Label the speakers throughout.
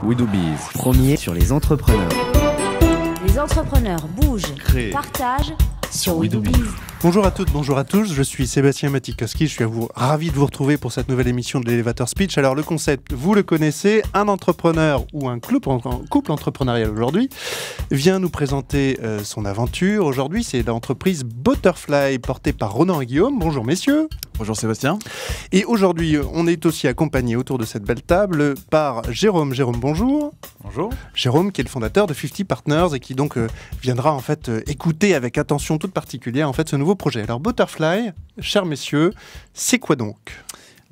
Speaker 1: Widoobiz, premier sur les entrepreneurs.
Speaker 2: Les entrepreneurs bougent,
Speaker 1: Créent.
Speaker 2: partagent sur Widoobiz.
Speaker 3: Bonjour à toutes, bonjour à tous, je suis Sébastien Matikowski, je suis ravi de vous retrouver pour cette nouvelle émission de l'Elevator Speech. Alors le concept, vous le connaissez, un entrepreneur ou un couple entrepreneurial aujourd'hui vient nous présenter son aventure. Aujourd'hui c'est l'entreprise Butterfly portée par Ronan et Guillaume. Bonjour messieurs.
Speaker 4: Bonjour Sébastien.
Speaker 3: Et aujourd'hui on est aussi accompagné autour de cette belle table par Jérôme. Jérôme, bonjour.
Speaker 4: Bonjour.
Speaker 3: Jérôme qui est le fondateur de 50 Partners et qui donc viendra en fait écouter avec attention toute particulière en fait ce nouveau projet. Alors Butterfly, chers messieurs, c'est quoi donc ?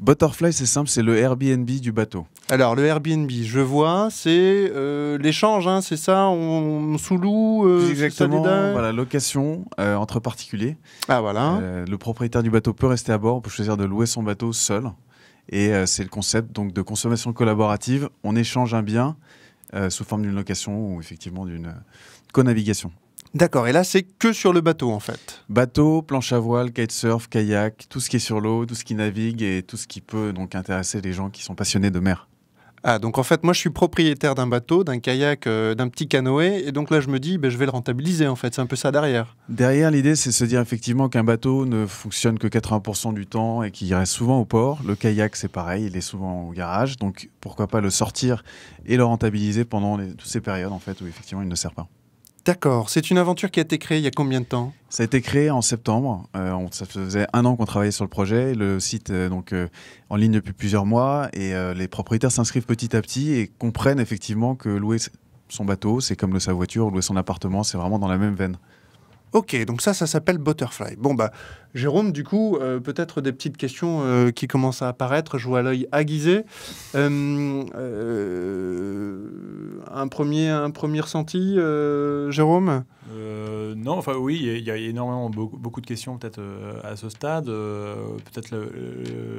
Speaker 4: Butterfly, c'est simple, c'est le Airbnb du bateau.
Speaker 3: Alors le Airbnb, je vois, c'est l'échange, hein, c'est ça, on sous-loue,
Speaker 4: Exactement, voilà, location entre particuliers.
Speaker 3: Ah voilà.
Speaker 4: Le propriétaire du bateau peut rester à bord, on peut choisir de louer son bateau seul. Et c'est le concept donc, de consommation collaborative. On échange un bien sous forme d'une location ou effectivement d'une co-navigation.
Speaker 3: D'accord, et là c'est que sur le bateau en fait.
Speaker 4: Bateau, planche à voile, kitesurf, kayak, tout ce qui est sur l'eau, tout ce qui navigue et tout ce qui peut donc intéresser les gens qui sont passionnés de mer.
Speaker 3: Ah donc en fait moi je suis propriétaire d'un bateau, d'un kayak, d'un petit canoë et donc là je me dis je vais le rentabiliser en fait, c'est un peu ça derrière.
Speaker 4: Derrière l'idée c'est de se dire effectivement qu'un bateau ne fonctionne que 80% du temps et qu'il reste souvent au port. Le kayak c'est pareil, il est souvent au garage, donc pourquoi pas le sortir et le rentabiliser pendant toutes ces périodes en fait où effectivement il ne sert pas.
Speaker 3: D'accord, c'est une aventure qui a été créée il y a combien de temps ?
Speaker 4: Ça a été créé en septembre, ça faisait 1 an qu'on travaillait sur le projet, le site est en ligne depuis plusieurs mois et les propriétaires s'inscrivent petit à petit et comprennent effectivement que louer son bateau, c'est comme louer sa voiture, louer son appartement, c'est vraiment dans la même veine.
Speaker 3: Ok, donc ça s'appelle Butterfly. Bon Jérôme, du coup, peut-être des petites questions qui commencent à apparaître, je vois l'œil aiguisé. Un premier ressenti, Jérôme ?
Speaker 5: Non, enfin oui, il y a énormément, beaucoup de questions peut-être à ce stade. Peut-être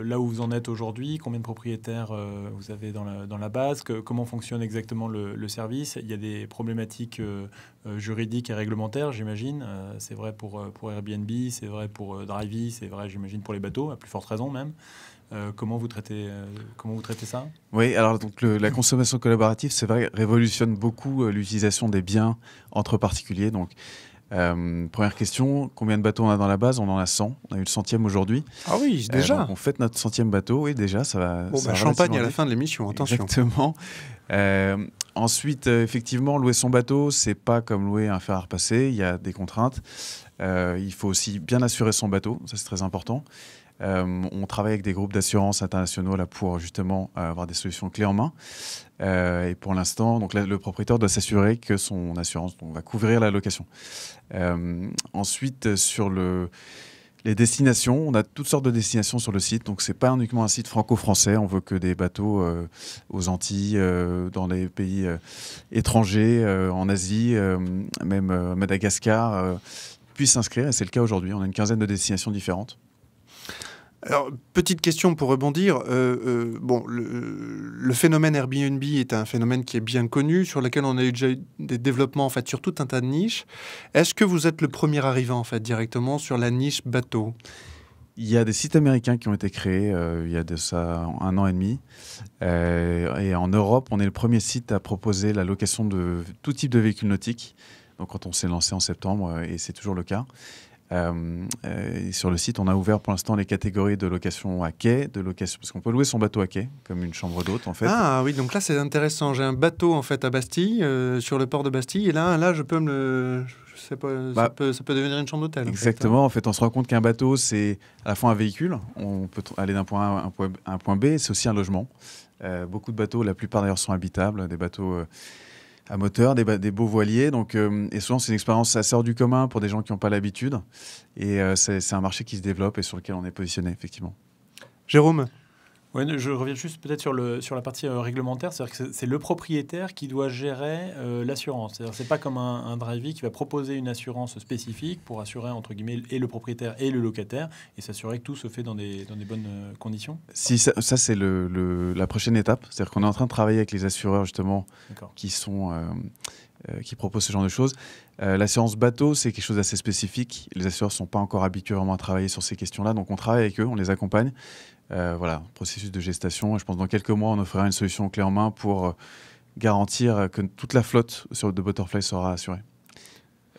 Speaker 5: là où vous en êtes aujourd'hui, combien de propriétaires vous avez dans la base, comment fonctionne exactement le service. Il y a des problématiques juridiques et réglementaires, j'imagine. C'est vrai pour Airbnb, c'est vrai pour Drivey, c'est vrai, j'imagine, pour les bateaux, à plus forte raison même. Comment vous traitez ça ?
Speaker 4: Oui, alors donc la consommation collaborative, c'est vrai, révolutionne beaucoup l'utilisation des biens entre particuliers. Donc, première question, combien de bateaux on a dans la base ? On en a 100. On a eu le 100e aujourd'hui.
Speaker 3: Ah oui, déjà.
Speaker 4: Donc on fête notre 100e bateau. Oui, déjà, ça va.
Speaker 3: Bon,
Speaker 4: ça va
Speaker 3: champagne à la fin de l'émission, attention.
Speaker 4: Exactement. Ensuite, effectivement, louer son bateau, c'est pas comme louer un fer à repasser. Il y a des contraintes. Il faut aussi bien assurer son bateau. Ça, c'est très important. On travaille avec des groupes d'assurance internationaux là, pour justement avoir des solutions clés en main. Et pour l'instant, donc là, le propriétaire doit s'assurer que son assurance va couvrir la location. Ensuite, sur les destinations, on a toutes sortes de destinations sur le site. Donc, ce n'est pas uniquement un site franco-français. On veut que des bateaux aux Antilles, dans les pays étrangers, en Asie, même Madagascar, puissent s'inscrire. Et c'est le cas aujourd'hui. On a une 15aine de destinations différentes.
Speaker 3: Alors, petite question pour rebondir. Le phénomène Airbnb est un phénomène qui est bien connu, sur lequel on a déjà eu des développements en fait, sur tout un tas de niches. Est-ce que vous êtes le premier arrivant en fait, directement sur la niche bateau ?
Speaker 4: Il y a des sites américains qui ont été créés il y a de ça 1 an et demi. Et en Europe, on est le premier site à proposer la location de tout type de véhicules nautiques. Donc, quand on s'est lancé en septembre, et c'est toujours le cas. Et sur le site, on a ouvert pour l'instant les catégories de location à quai, parce qu'on peut louer son bateau à quai, comme une chambre d'hôte en fait.
Speaker 3: Ah oui, donc là c'est intéressant. J'ai un bateau en fait à Bastille, sur le port de Bastille, et là je peux je sais pas, ça peut devenir une chambre d'hôtel.
Speaker 4: Exactement. En fait, on se rend compte qu'un bateau c'est à la fois un véhicule, on peut aller d'un point A à un point B, c'est aussi un logement. Beaucoup de bateaux, la plupart d'ailleurs sont habitables, des bateaux à moteur, des beaux voiliers. Donc, et souvent, c'est une expérience assez hors du commun pour des gens qui n'ont pas l'habitude. Et c'est un marché qui se développe et sur lequel on est positionné, effectivement.
Speaker 3: Jérôme ?
Speaker 5: Ouais, je reviens juste peut-être sur la partie réglementaire. C'est-à-dire que c'est le propriétaire qui doit gérer l'assurance. C'est-à-dire que c'est pas comme un Drivey qui va proposer une assurance spécifique pour assurer, entre guillemets, et le propriétaire et le locataire et s'assurer que tout se fait dans des bonnes conditions.
Speaker 4: Si, ça c'est la prochaine étape. C'est-à-dire qu'on est en train de travailler avec les assureurs, justement, qui proposent ce genre de choses. L'assurance bateau, c'est quelque chose d'assez spécifique. Les assureurs ne sont pas encore habitués vraiment à travailler sur ces questions-là. Donc, on travaille avec eux, on les accompagne. Voilà, processus de gestation. Je pense que dans quelques mois, on offrira une solution clé en main pour garantir que toute la flotte de Butterfly sera assurée.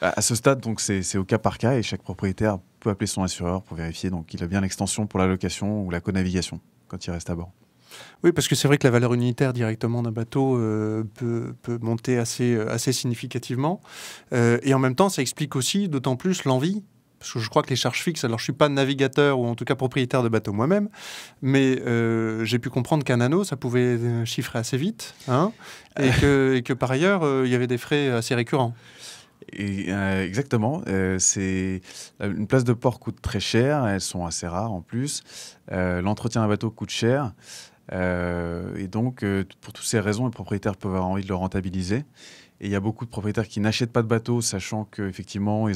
Speaker 4: À ce stade, donc, c'est au cas par cas et chaque propriétaire peut appeler son assureur pour vérifier qu'il a bien l'extension pour la location ou la co-navigation quand il reste à bord.
Speaker 3: Oui, parce que c'est vrai que la valeur unitaire directement d'un bateau peut monter assez significativement. Et en même temps, ça explique aussi d'autant plus l'envie. Parce que je crois que les charges fixes, alors je ne suis pas navigateur ou en tout cas propriétaire de bateau moi-même, mais j'ai pu comprendre qu'un anneau, ça pouvait chiffrer assez vite, hein, et que par ailleurs, il y avait des frais assez récurrents.
Speaker 4: Et, exactement. Une place de port coûte très cher, elles sont assez rares en plus. L'entretien d'un bateau coûte cher. Et donc, pour toutes ces raisons, les propriétaires peuvent avoir envie de le rentabiliser. Et il y a beaucoup de propriétaires qui n'achètent pas de bateau, sachant qu'effectivement,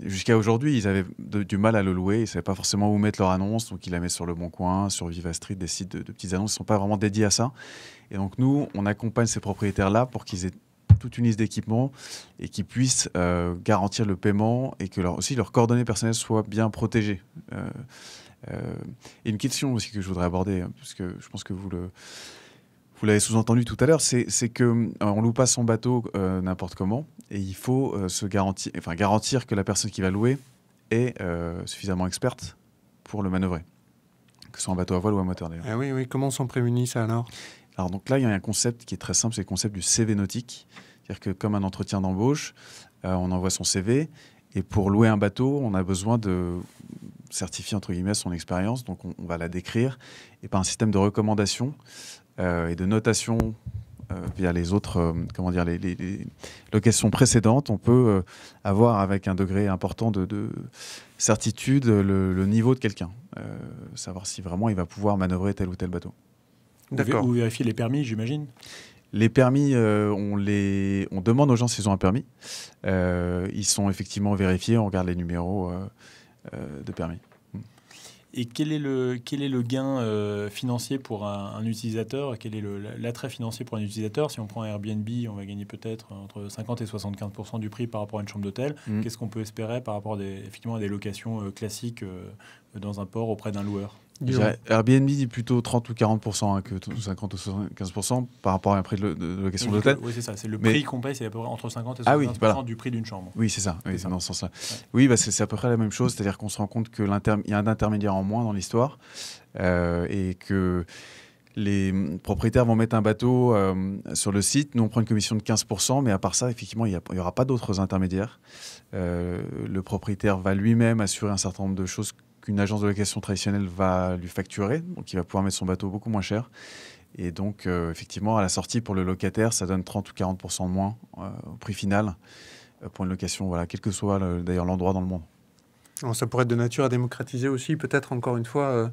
Speaker 4: jusqu'à aujourd'hui, ils avaient du mal à le louer. Ils ne savaient pas forcément où mettre leur annonce. Donc, ils la mettent sur Le Bon Coin, sur Viva Street, des sites de petites annonces. Ils ne sont pas vraiment dédiés à ça. Et donc, nous, on accompagne ces propriétaires-là pour qu'ils aient toute une liste d'équipements et qu'ils puissent garantir le paiement et que aussi leurs coordonnées personnelles soient bien protégées. Et une question aussi que je voudrais aborder, parce que je pense que vous l'avez sous-entendu tout à l'heure, c'est qu'on ne loue pas son bateau n'importe comment et il faut garantir que la personne qui va louer est suffisamment experte pour le manœuvrer, que ce soit un bateau à voile ou à moteur d'ailleurs.
Speaker 3: Ah oui, comment on s'en prémunit ça alors ?
Speaker 4: Alors donc là, il y a un concept qui est très simple, c'est le concept du CV nautique. C'est-à-dire que comme un entretien d'embauche, on envoie son CV et pour louer un bateau, on a besoin de certifier entre guillemets son expérience. Donc on va la décrire et par un système de recommandation et de notation via les autres, les locations précédentes, on peut avoir avec un degré important de certitude le niveau de quelqu'un, savoir si vraiment il va pouvoir manœuvrer tel ou tel bateau.
Speaker 3: D'accord.
Speaker 5: Ou vérifier les permis, j'imagine.
Speaker 4: Les permis, on demande aux gens s'ils ont un permis. Ils sont effectivement vérifiés, on regarde les numéros de permis.
Speaker 5: Et quel est le gain financier pour un utilisateur ? Quel est l'attrait financier pour un utilisateur ? Si on prend Airbnb, on va gagner peut-être entre 50 et 75% du prix par rapport à une chambre d'hôtel. Qu'est-ce qu'on peut espérer par rapport effectivement à des locations classiques dans un port auprès d'un loueur ?
Speaker 4: Airbnb dit plutôt 30 ou 40% que 50 ou 75% par rapport à un prix de location d'hôtel.
Speaker 5: Oui, c'est ça. C'est le prix qu'on paye, c'est à peu près entre 50 et 75% du prix d'une chambre.
Speaker 4: Oui, c'est ça. Oui, c'est dans ce sens-là. Ouais. Oui, c'est à peu près la même chose. C'est-à-dire qu'on se rend compte qu'il y a un intermédiaire en moins dans l'histoire et que les propriétaires vont mettre un bateau sur le site. Nous, on prend une commission de 15%, mais à part ça, effectivement, il n'y aura pas d'autres intermédiaires. Le propriétaire va lui-même assurer un certain nombre de choses qu'une agence de location traditionnelle va lui facturer, donc il va pouvoir mettre son bateau beaucoup moins cher. Et donc, effectivement, à la sortie, pour le locataire, ça donne 30 ou 40% de moins au prix final pour une location, voilà, quel que soit d'ailleurs l'endroit dans le monde.
Speaker 3: Alors, ça pourrait être de nature à démocratiser aussi, peut-être encore une fois,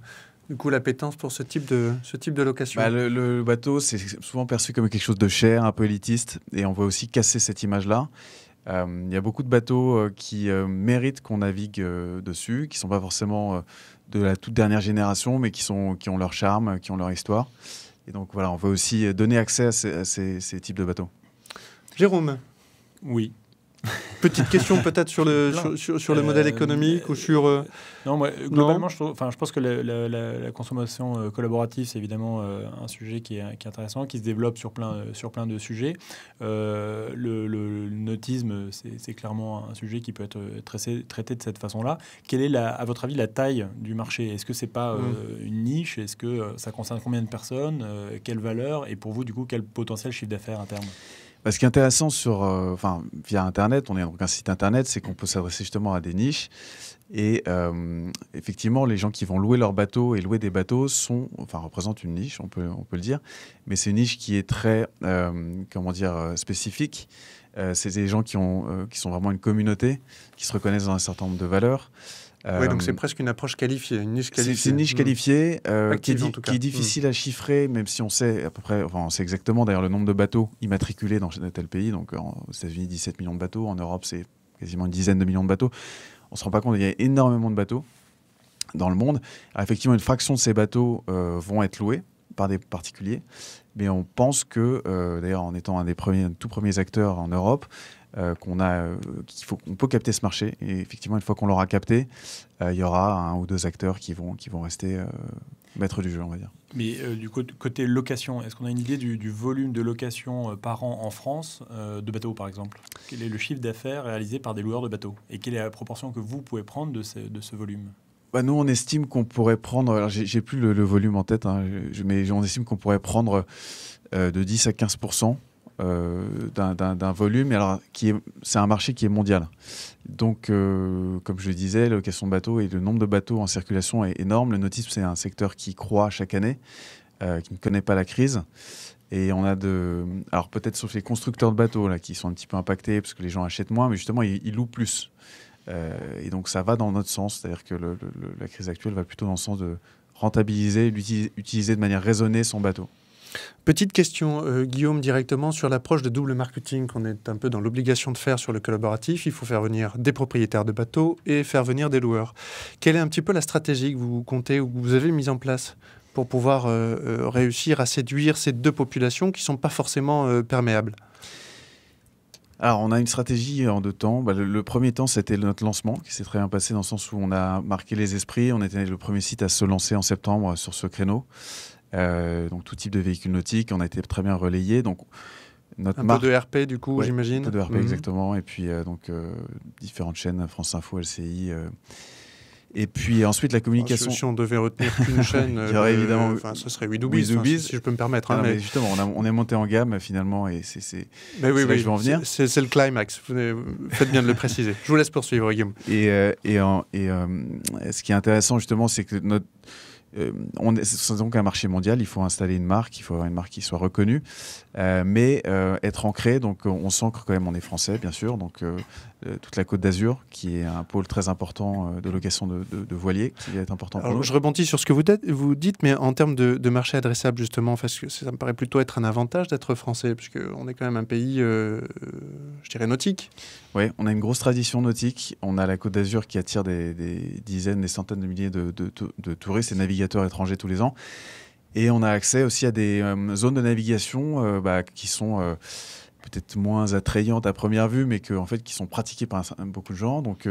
Speaker 3: du coup, l'appétence pour ce type de location.
Speaker 4: Le bateau, c'est souvent perçu comme quelque chose de cher, un peu élitiste, et on veut aussi casser cette image-là. Il y a beaucoup de bateaux qui méritent qu'on navigue dessus, qui ne sont pas forcément de la toute dernière génération, mais qui ont leur charme, qui ont leur histoire. Et donc voilà, on veut aussi donner accès à ces types de bateaux.
Speaker 3: Jérôme ?
Speaker 5: Oui.
Speaker 3: Petite question peut-être sur le modèle économique ou sur...
Speaker 5: Non, moi, globalement, je pense que la consommation collaborative, c'est évidemment un sujet qui est intéressant, qui se développe sur plein de sujets. Le nautisme, c'est clairement un sujet qui peut être traité de cette façon-là. Quelle est, à votre avis, la taille du marché ? Est-ce que c'est pas une niche ? Est-ce que ça concerne combien de personnes ? Quelle valeur ? Et pour vous, du coup, quel potentiel chiffre d'affaires à terme ?
Speaker 4: Ce qui est intéressant via Internet, on est donc un site Internet, c'est qu'on peut s'adresser justement à des niches. Et effectivement, les gens qui vont louer leur bateau et louer des bateaux représentent une niche, on peut le dire. Mais c'est une niche qui est très, spécifique. C'est des gens qui sont vraiment une communauté, qui se reconnaissent dans un certain nombre de valeurs.
Speaker 3: Oui, donc c'est presque une approche qualifiée, une niche qualifiée.
Speaker 4: C'est une niche qualifiée qui est difficile à chiffrer, même si on sait à peu près, on sait exactement d'ailleurs le nombre de bateaux immatriculés dans tel pays. Donc aux États-Unis, 17 millions de bateaux. En Europe, c'est quasiment une dizaine de millions de bateaux. On ne se rend pas compte qu'il y a énormément de bateaux dans le monde. Alors, effectivement, une fraction de ces bateaux vont être loués par des particuliers. Mais on pense que, d'ailleurs, en étant un des tout premiers acteurs en Europe, qu'on peut capter ce marché. Et effectivement, une fois qu'on l'aura capté, il y aura un ou deux acteurs qui vont rester maître du jeu, on va dire.
Speaker 5: Mais du côté location, est-ce qu'on a une idée du volume de location par an en France de bateaux, par exemple? Quel est le chiffre d'affaires réalisé par des loueurs de bateaux? Et quelle est la proportion que vous pouvez prendre de ce volume?
Speaker 4: Nous, on estime qu'on pourrait prendre, alors j'ai plus le volume en tête, hein, mais on estime qu'on pourrait prendre de 10 à 15% d'un volume. Et alors, c'est un marché qui est mondial. Donc, comme je le disais, la location de bateaux et le nombre de bateaux en circulation est énorme. Le nautisme, c'est un secteur qui croît chaque année, qui ne connaît pas la crise. Et on a alors peut-être sauf les constructeurs de bateaux là, qui sont un petit peu impactés parce que les gens achètent moins, mais justement, ils louent plus. Et donc, ça va dans notre sens. C'est-à-dire que la crise actuelle va plutôt dans le sens de rentabiliser, utiliser de manière raisonnée son bateau.
Speaker 3: Petite question, Guillaume, directement sur l'approche de double marketing qu'on est un peu dans l'obligation de faire sur le collaboratif. Il faut faire venir des propriétaires de bateaux et faire venir des loueurs. Quelle est un petit peu la stratégie que vous comptez ou que vous avez mise en place pour pouvoir réussir à séduire ces deux populations qui ne sont pas forcément perméables?
Speaker 4: Alors, on a une stratégie en 2 temps. Le premier temps, c'était notre lancement, qui s'est très bien passé dans le sens où on a marqué les esprits. On était le premier site à se lancer en septembre sur ce créneau. Donc tout type de véhicules nautiques, on a été très bien relayé. Donc notre
Speaker 3: peu de RP du coup,
Speaker 4: ouais,
Speaker 3: j'imagine.
Speaker 4: Un peu de RP exactement, et puis différentes chaînes, France Info, LCI. Et puis ensuite la communication.
Speaker 3: Si on devait retenir une chaîne,
Speaker 4: évidemment,
Speaker 3: ce serait WeDoBiz, si je peux me permettre.
Speaker 4: Non, mais justement, on est monté en gamme finalement, et c'est
Speaker 3: là que
Speaker 4: je vais en venir.
Speaker 3: C'est le climax. Faites bien de le préciser. Je vous laisse poursuivre, Guillaume.
Speaker 4: Et ce qui est intéressant justement, c'est que c'est donc un marché mondial, il faut installer une marque, il faut avoir une marque qui soit reconnue, mais être ancré, donc on s'ancre quand même, on est français bien sûr, donc toute la Côte d'Azur qui est un pôle très important de location de voiliers, qui est important pour nous.
Speaker 3: Je rebondis sur ce que vous dites, mais en termes de marché adressable justement, parce que ça me paraît plutôt être un avantage d'être français, puisqu'on est quand même un pays, je dirais, nautique.
Speaker 4: Oui, on a une grosse tradition nautique, on a la Côte d'Azur qui attire des dizaines, des centaines de milliers de touristes et navigateurs étrangers tous les ans. Et on a accès aussi à des zones de navigation qui sont peut-être moins attrayantes à première vue, mais qui sont pratiquées par beaucoup de gens. Donc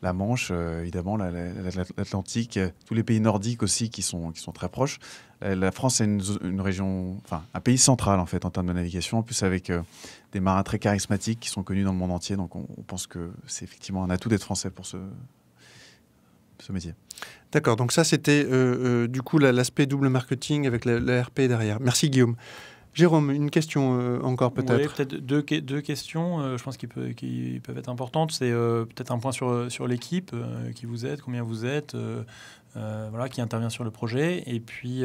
Speaker 4: la Manche, évidemment, l'Atlantique, tous les pays nordiques aussi qui sont très proches. La France est une région, un pays central en fait en termes de navigation, en plus avec des marins très charismatiques qui sont connus dans le monde entier. Donc on pense que c'est effectivement un atout d'être français pour ce métier.
Speaker 3: D'accord, donc ça c'était du coup l'aspect double marketing avec la RP derrière. Merci Guillaume. Jérôme, une question encore peut-être.
Speaker 5: Oui, peut-être deux questions, je pense qui peuvent être importantes. C'est peut-être un point sur l'équipe, qui vous êtes, combien vous êtes, qui intervient sur le projet, et puis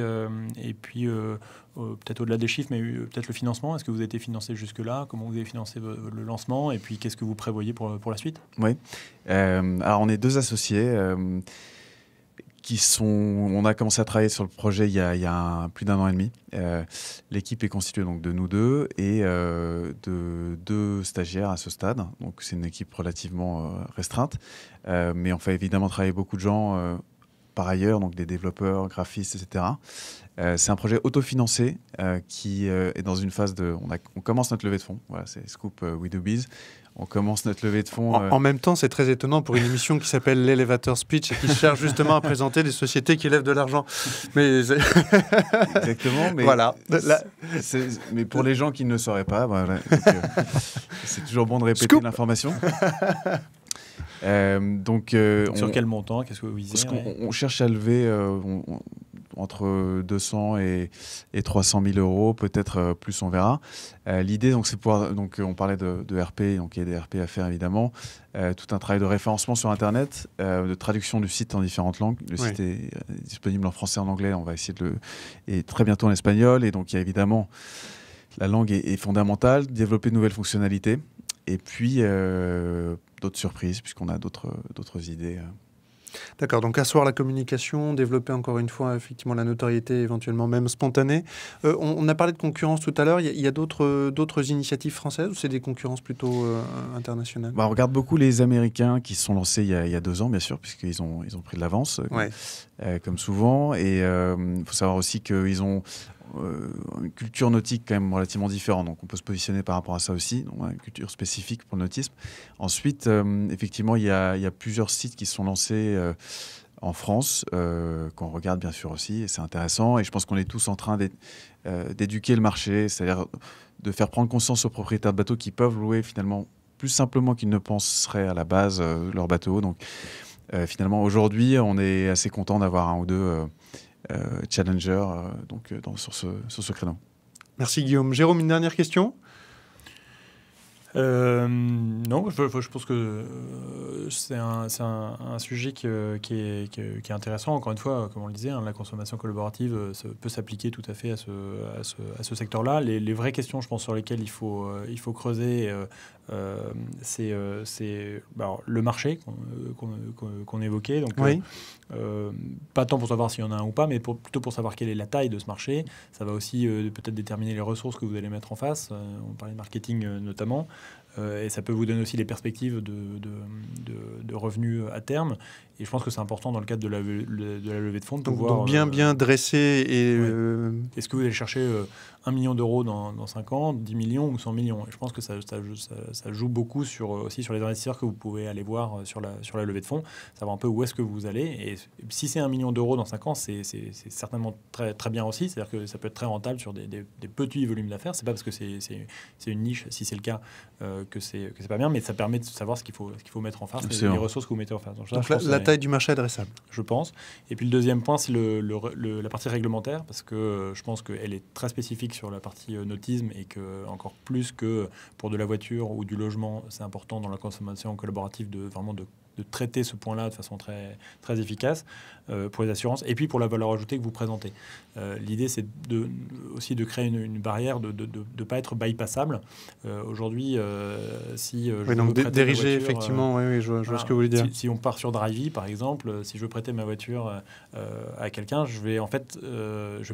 Speaker 5: peut-être au-delà des chiffres, mais peut-être le financement. Est-ce que vous avez été financé jusque-là? Comment vous avez financé le lancement? Et puis qu'est-ce que vous prévoyez pour la suite?
Speaker 4: Oui, alors on est 2 associés. On a commencé à travailler sur le projet il y a plus d'1 an et demi. L'équipe est constituée donc de nous 2 et de 2 stagiaires à ce stade. Donc c'est une équipe relativement restreinte, mais on fait évidemment travailler beaucoup de gens par ailleurs, donc des développeurs, graphistes, etc. C'est un projet autofinancé qui est dans une phase on commence notre levée de fonds. Voilà, c'est Scoop WeDoBiz. On commence notre levée de fonds.
Speaker 3: En même temps, c'est très étonnant pour une émission qui s'appelle l'Elevator Speech et qui cherche justement à présenter des sociétés qui lèvent de l'argent. Mais
Speaker 4: exactement. Mais
Speaker 3: voilà.
Speaker 4: Mais pour les gens qui ne le sauraient pas, c'est toujours bon de répéter
Speaker 3: Scoop.
Speaker 4: L'information.
Speaker 5: Sur quel montant? Qu'est-ce que vous visez?
Speaker 4: On cherche à lever entre 200 et 300 000 euros, peut-être plus, on verra. L'idée, c'est pouvoir. On parlait de RP, donc il y a des RP à faire évidemment. Tout un travail de référencement sur Internet, de traduction du site en différentes langues. Le site est disponible en français, en anglais. On va essayer et très bientôt en espagnol. Et donc il y a évidemment la langue est fondamentale. Développer de nouvelles fonctionnalités. Et puis d'autres surprises, puisqu'on a d'autres idées.
Speaker 3: D'accord, donc asseoir la communication, développer encore une fois effectivement la notoriété éventuellement même spontanée. On a parlé de concurrence tout à l'heure, il y a d'autres initiatives françaises ou c'est des concurrences plutôt internationales?
Speaker 4: On regarde beaucoup les Américains qui se sont lancés il y a 2 ans bien sûr, puisqu'ils ont pris de l'avance, comme souvent. Et il faut savoir aussi qu'ils ont une culture nautique quand même relativement différente, donc on peut se positionner par rapport à ça aussi. Donc, on a une culture spécifique pour le nautisme. Ensuite, effectivement, il y a plusieurs sites qui se sont lancés en France, qu'on regarde bien sûr aussi, et c'est intéressant. Et je pense qu'on est tous en train d'éduquer le marché, c'est-à-dire de faire prendre conscience aux propriétaires de bateaux qui peuvent louer finalement plus simplement qu'ils ne penseraient à la base leur bateau. Donc finalement, aujourd'hui, on est assez content d'avoir un ou deux challengers sur ce créneau.
Speaker 3: Merci Guillaume. Jérôme, une dernière question ?
Speaker 5: Non, je pense que c'est un sujet qui est intéressant. Encore une fois, comme on le disait, la consommation collaborative peut s'appliquer tout à fait à ce secteur-là. Les vraies questions, je pense, sur lesquelles il faut creuser, c'est le marché qu'on évoquait. Donc,
Speaker 3: oui.
Speaker 5: Pas tant pour savoir s'il y en a un ou pas, mais plutôt pour savoir quelle est la taille de ce marché. Ça va aussi peut-être déterminer les ressources que vous allez mettre en face. On parlait de marketing notamment. Et ça peut vous donner aussi les perspectives de revenus à terme. Et je pense que c'est important dans le cadre de la levée de fonds de pouvoir...
Speaker 3: Donc bien dressé.
Speaker 5: Est-ce que vous allez chercher 1 million d'euros dans 5 ans, 10 millions ou 100 millions ? Et je pense que ça joue beaucoup aussi sur les investisseurs que vous pouvez aller voir sur la levée de fonds, savoir un peu où est-ce que vous allez. Et si c'est 1 million d'euros dans 5 ans, c'est certainement très, très bien aussi. C'est-à-dire que ça peut être très rentable sur des petits volumes d'affaires. C'est pas parce que c'est une niche, si c'est le cas, que c'est pas bien, mais ça permet de savoir ce qu'il faut mettre en face, les ressources que vous mettez en face.
Speaker 3: Donc la taille du marché adressable.
Speaker 5: Je pense. Et puis le deuxième point, c'est la partie réglementaire, parce que je pense qu'elle est très spécifique sur la partie nautisme et que encore plus que pour de la voiture ou du logement, c'est important dans la consommation collaborative de traiter ce point-là de façon très, très efficace pour les assurances et puis pour la valeur ajoutée que vous présentez. L'idée, c'est aussi de créer une barrière, de ne pas être bypassable. Aujourd'hui, si je
Speaker 3: donc
Speaker 5: veux
Speaker 3: diriger, effectivement, oui, je vois ce que vous voulez dire.
Speaker 5: Si on part sur Drivey, par exemple, si je veux prêter ma voiture à quelqu'un, je vais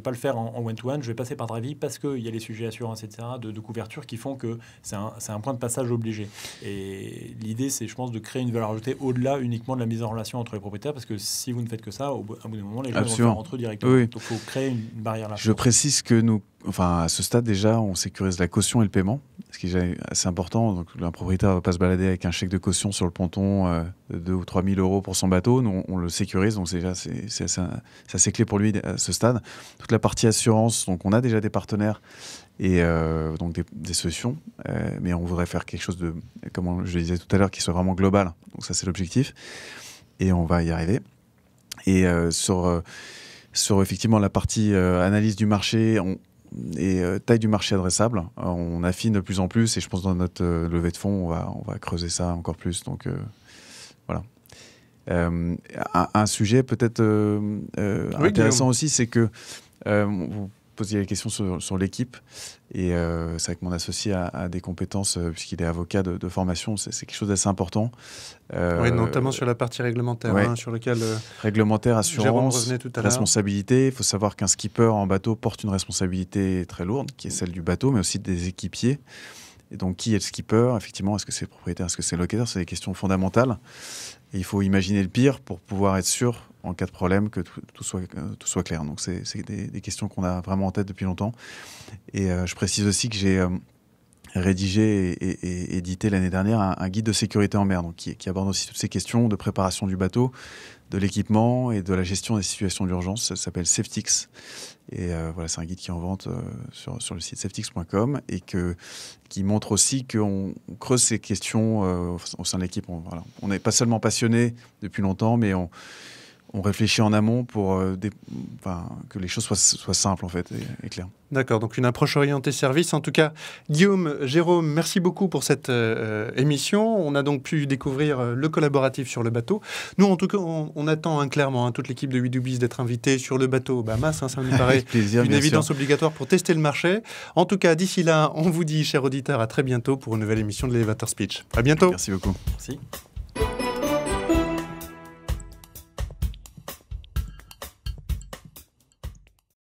Speaker 5: pas le faire en one-to-one, je vais passer par Drivey parce qu'il y a les sujets assurance, etc., de couverture qui font que c'est un point de passage obligé. Et l'idée, c'est, je pense, de créer une valeur ajoutée au-delà uniquement de la mise en relation entre les propriétaires, parce que si vous ne faites que ça, au bout d'un moment, les gens vont faire entre eux directement. Oui. Donc, il faut créer une barrière là.
Speaker 4: Je précise que nous, à ce stade déjà, on sécurise la caution et le paiement, ce qui est assez important. Donc, un propriétaire ne va pas se balader avec un chèque de caution sur le ponton de 2 ou 3 000 euros pour son bateau. Nous, on le sécurise, donc c'est assez clé pour lui à ce stade. Toute la partie assurance, donc on a déjà des partenaires et donc des solutions, mais on voudrait faire quelque chose de, comme je le disais tout à l'heure, qui soit vraiment global. Donc ça, c'est l'objectif, et on va y arriver. Et sur effectivement la partie analyse du marché et taille du marché adressable, on affine de plus en plus, et je pense dans notre levée de fonds, on va creuser ça encore plus. Donc voilà. Un sujet peut-être intéressant aussi, c'est que vous posiez la question sur l'équipe, et c'est vrai que mon associé a des compétences, puisqu'il est avocat de formation, c'est quelque chose d'assez important.
Speaker 3: Oui, notamment sur la partie réglementaire, sur lequel
Speaker 4: réglementaire, assurance, responsabilité. Il faut savoir qu'un skipper en bateau porte une responsabilité très lourde, qui est celle du bateau, mais aussi des équipiers. Et donc, qui est le skipper ? Effectivement, est-ce que c'est le propriétaire ? Est-ce que c'est le locataire ? C'est des questions fondamentales. Et il faut imaginer le pire pour pouvoir être sûr, en cas de problème, que tout soit clair. Donc, c'est des questions qu'on a vraiment en tête depuis longtemps. Et je précise aussi que j'ai rédigé et édité l'année dernière un guide de sécurité en mer, donc qui aborde aussi toutes ces questions de préparation du bateau, de l'équipement et de la gestion des situations d'urgence. Ça s'appelle Safetix. Et voilà, c'est un guide qui est en vente sur le site safetix.com et qui montre aussi qu'on creuse ces questions au sein de l'équipe. On n'est pas seulement passionné depuis longtemps, mais on réfléchit en amont pour que les choses soient simples en fait et claires.
Speaker 3: D'accord, donc une approche orientée service. En tout cas, Guillaume, Jérôme, merci beaucoup pour cette émission. On a donc pu découvrir le collaboratif sur le bateau. Nous, en tout cas, on attend clairement toute l'équipe de WeDoBiz d'être invitée sur le bateau Bahamas. Ça nous paraît une évidence obligatoire pour tester le marché. En tout cas, d'ici là, on vous dit, chers auditeurs, à très bientôt pour une nouvelle émission de l'Elevator Speech. À bientôt.
Speaker 4: Merci beaucoup.
Speaker 5: Merci.